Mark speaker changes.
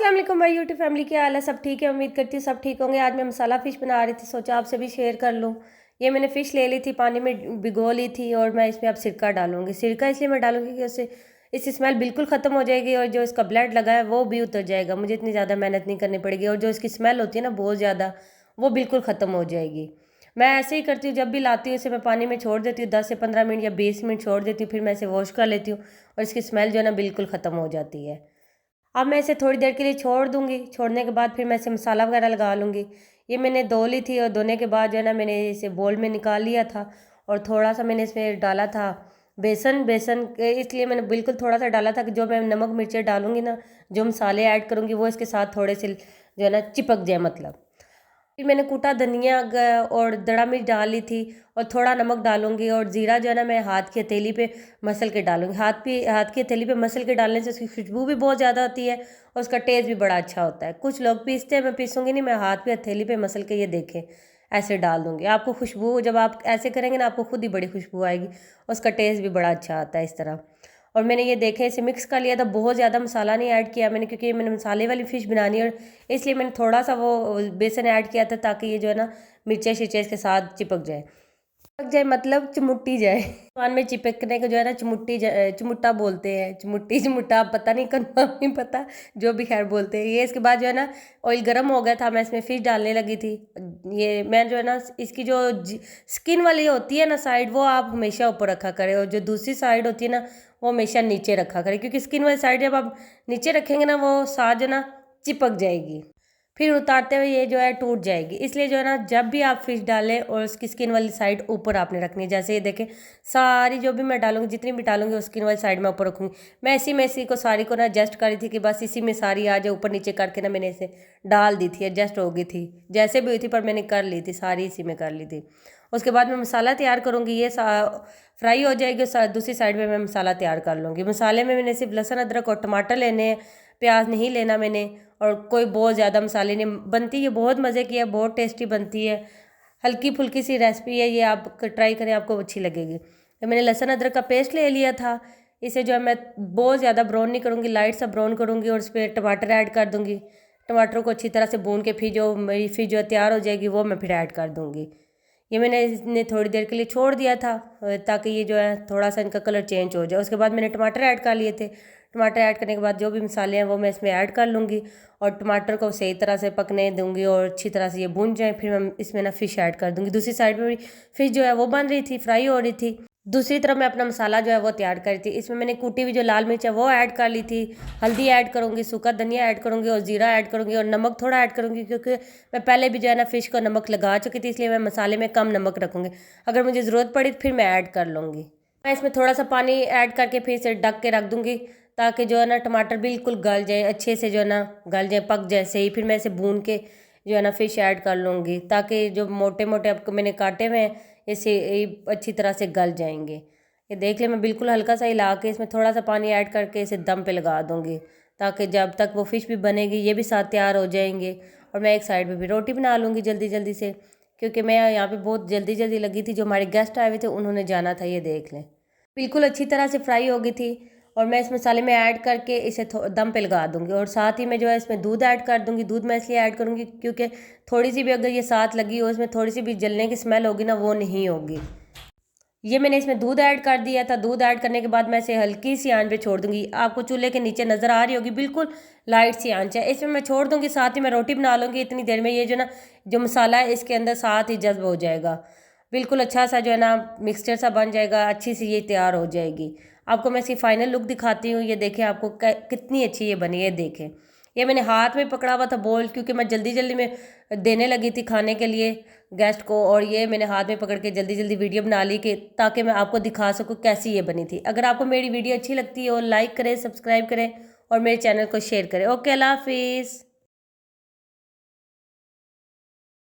Speaker 1: अस्सलाम वालेकुम my YouTube family, क्या हाल है? सब ठीक है? उम्मीद करती हूँ सब ठीक होंगे। आज मैं मसाला फ़िश बना रही थी, सोचा आपसे भी शेयर कर लूँ। ये मैंने फ़िश ले ली थी, पानी में भिगो ली थी और मैं इसमें अब सिरका डालूँगी। सिरका इसलिए मैं डालूँगी कि उससे इसकी स्मेल बिल्कुल ख़त्म हो जाएगी और जो इसका ब्लड लगा है वो भी उतर जाएगा। मुझे इतनी ज़्यादा मेहनत नहीं करनी पड़ेगी और जो इसकी स्मेल होती है ना बहुत ज़्यादा, वो बिल्कुल ख़त्म हो जाएगी। मैं ऐसे ही करती हूँ, जब भी लाती हूँ इसे मैं पानी में छोड़ देती हूँ 10 से 15 मिनट या 20 मिनट छोड़ देती हूँ, फिर मैं इसे वॉश कर लेती हूँ और इसकी स्मेल जो है ना बिल्कुल ख़त्म हो जाती है। अब मैं इसे थोड़ी देर के लिए छोड़ दूँगी, छोड़ने के बाद फिर मैं इसे मसाला वगैरह लगा लूँगी। ये मैंने धो ली थी और धोने के बाद जो है ना मैंने इसे बोल में निकाल लिया था और थोड़ा-सा मैंने इसमें डाला था बेसन। बेसन के इसलिए मैंने बिल्कुल थोड़ा-सा डाला था कि जो मैं नमक मिर्चें डालूँगी ना, जो मसाले ऐड करूँगी वो इसके साथ थोड़े से जो है ना चिपक जाए मतलब। फिर मैंने कूटा धनिया और दड़ा मिर्च डाल ली थी और थोड़ा नमक डालूंगी और ज़ीरा जो है ना मैं हाथ की हथेली पे मसल के डालूंगी। हाथ की हथेली पे मसल के डालने से उसकी खुशबू भी बहुत ज़्यादा होती है और उसका टेस्ट भी बड़ा अच्छा होता है। कुछ लोग पीसते हैं, मैं पीसूंगी नहीं, मैं हाथ पे हथेली पे मसल के ये देखें ऐसे डाल दूंगी। आपको खुशबू जब आप ऐसे करेंगे ना आपको खुद ही बड़ी खुशबू आएगी, उसका टेस्ट भी बड़ा अच्छा आता है इस तरह। और मैंने ये देखे इसे मिक्स कर लिया था, बहुत ज़्यादा मसाला नहीं ऐड किया मैंने क्योंकि मैंने मसाले वाली फ़िश बनानी है और इसलिए मैंने थोड़ा सा वो बेसन ऐड किया था ताकि ये जो है ना मिर्चें शिर्चें इसके साथ चिपक जाए। चिपक जाए मतलब चिमुट्टी जाए। पान में चिपकने को जो है ना चिमुट्टा बोलते हैं, चिमुट्टी चिमुट्टा पता नहीं, कन्फर्म नहीं पता, जो भी खैर बोलते हैं। ये इसके बाद जो है ना ऑयल गर्म हो गया था, मैं इसमें फ़िश डालने लगी थी। ये मैं जो है ना इसकी जो स्किन वाली होती है ना साइड, वो आप हमेशा ऊपर रखा करें और जो दूसरी साइड होती है ना वो हमेशा नीचे रखा करें, क्योंकि स्किन वाली साइड जब आप नीचे रखेंगे ना वो साथ जो ना चिपक जाएगी, फिर उतारते हुए ये जो है टूट जाएगी। इसलिए जो है ना जब भी आप फिश डालें और उसकी स्किन वाली साइड ऊपर आपने रखनी है। जैसे ये देखें सारी जो भी मैं डालूंगी, जितनी भी डालूंगी वो स्किन वाली साइड में ऊपर रखूंगी। मैं इसी में इसी को सारी को ना एडजस्ट कर रही थी कि बस इसी में सारी आ जाए, ऊपर नीचे करके ना मैंने इसे डाल दी थी, एडजस्ट हो गई थी जैसे भी हुई थी, पर मैंने कर ली थी, सारी इसी में कर ली थी। उसके बाद मैं मसाला तैयार करूँगी। ये फ्राई हो जाएगी, दूसरी साइड में मैं मसाला तैयार कर लूँगी। मसाले में मैंने सिर्फ लहसुन अदरक और टमाटर लेने हैं, प्याज नहीं लेना मैंने, और कोई बहुत ज़्यादा मसाले नहीं बनती। ये बहुत मज़े की है, बहुत टेस्टी बनती है, हल्की फुल्की सी रेसिपी है ये, आप ट्राई करें आपको अच्छी लगेगी। तो मैंने लहसुन अदरक का पेस्ट ले लिया था, इसे जो है मैं बहुत ज़्यादा ब्राउन नहीं करूँगी, लाइट सा ब्राउन करूँगी और उस पर टमाटर ऐड कर दूँगी। टमाटरों को अच्छी तरह से भून के फिर जो मेरी फिश जो तैयार हो जाएगी वो मैं फिर ऐड कर दूँगी। ये मैंने इसने थोड़ी देर के लिए छोड़ दिया था ताकि ये जो है थोड़ा सा इनका कलर चेंज हो जाए। उसके बाद मैंने टमाटर ऐड कर लिए थे। टमाटर ऐड करने के बाद जो भी मसाले हैं वो मैं इसमें ऐड कर लूँगी और टमाटर को सही तरह से पकने दूँगी और अच्छी तरह से ये भून जाए। फिर मैं इसमें ना फ़िश ऐड कर दूँगी। दूसरी साइड में भी फ़िश जो है वो बन रही थी, फ्राई हो रही थी। दूसरी तरफ मैं अपना मसाला जो है वो तैयार करी थी। इसमें मैंने कूटी हुई जो लाल मिर्च है वो ऐड कर ली थी, हल्दी ऐड करूँगी, सूखा धनिया ऐड करूँगी और ज़ीरा ऐड करूँगी और नमक थोड़ा ऐड करूँगी, क्योंकि मैं पहले भी जो है ना फ़िश को नमक लगा चुकी थी, इसलिए मैं मसाले में कम नमक रखूँगी। अगर मुझे ज़रूरत पड़ी तो फिर मैं ऐड कर लूँगी। मैं इसमें थोड़ा सा पानी ऐड करके फिर से ढक के रख दूँगी ताकि जो है ना टमाटर बिल्कुल गल जाए, अच्छे से जो है ना गल जाए, पक जाए सही। फिर मैं इसे भून के जो है ना फ़िश ऐड कर लूँगी ताकि जो मोटे मोटे आपको मैंने काटे हुए हैं इसे अच्छी तरह से गल जाएंगे। ये देख ले, मैं बिल्कुल हल्का सा हिला के इसमें थोड़ा सा पानी ऐड करके इसे दम पे लगा दूँगी ताकि जब तक वो फ़िश भी बनेगी ये भी साथ तैयार हो जाएंगे। और मैं एक साइड पे भी रोटी बना लूँगी जल्दी जल्दी से, क्योंकि मैं यहाँ पे बहुत जल्दी जल्दी लगी थी। जो हमारे गेस्ट आए हुए थे उन्होंने जाना था। ये देख लें बिल्कुल अच्छी तरह से फ्राई हो गई थी और मैं इस मसाले में ऐड करके इसे दम पे लगा दूंगी। और साथ ही मैं जो है इसमें दूध ऐड कर दूंगी। दूध मैं इसलिए ऐड करूंगी क्योंकि थोड़ी सी भी अगर ये साथ लगी हो, इसमें थोड़ी सी भी जलने की स्मेल होगी ना वो नहीं होगी। ये मैंने इसमें दूध ऐड कर दिया था। दूध ऐड करने के बाद मैं इसे हल्की सी आंच पे छोड़ दूंगी। आपको चूल्हे के नीचे नज़र आ रही होगी, बिल्कुल लाइट सी आंच है, इसमें मैं छोड़ दूंगी। साथ ही मैं रोटी बना लूँगी। इतनी देर में ये जो ना जो मसाला है इसके अंदर साथ ही जज्ब हो जाएगा, बिल्कुल अच्छा सा जो है ना मिक्सचर सा बन जाएगा, अच्छी सी ये तैयार हो जाएगी। आपको मैं इसकी फाइनल लुक दिखाती हूँ। ये देखें आपको कितनी अच्छी ये बनी है। देखें ये मैंने हाथ में पकड़ा हुआ था बोल, क्योंकि मैं जल्दी जल्दी में देने लगी थी खाने के लिए गेस्ट को, और ये मैंने हाथ में पकड़ के जल्दी जल्दी वीडियो बना ली कि ताकि मैं आपको दिखा सकूँ कैसी ये बनी थी। अगर आपको मेरी वीडियो अच्छी लगती है और लाइक करें, सब्सक्राइब करें और मेरे चैनल को शेयर करें। ओके, अल्लाह हाफिज़।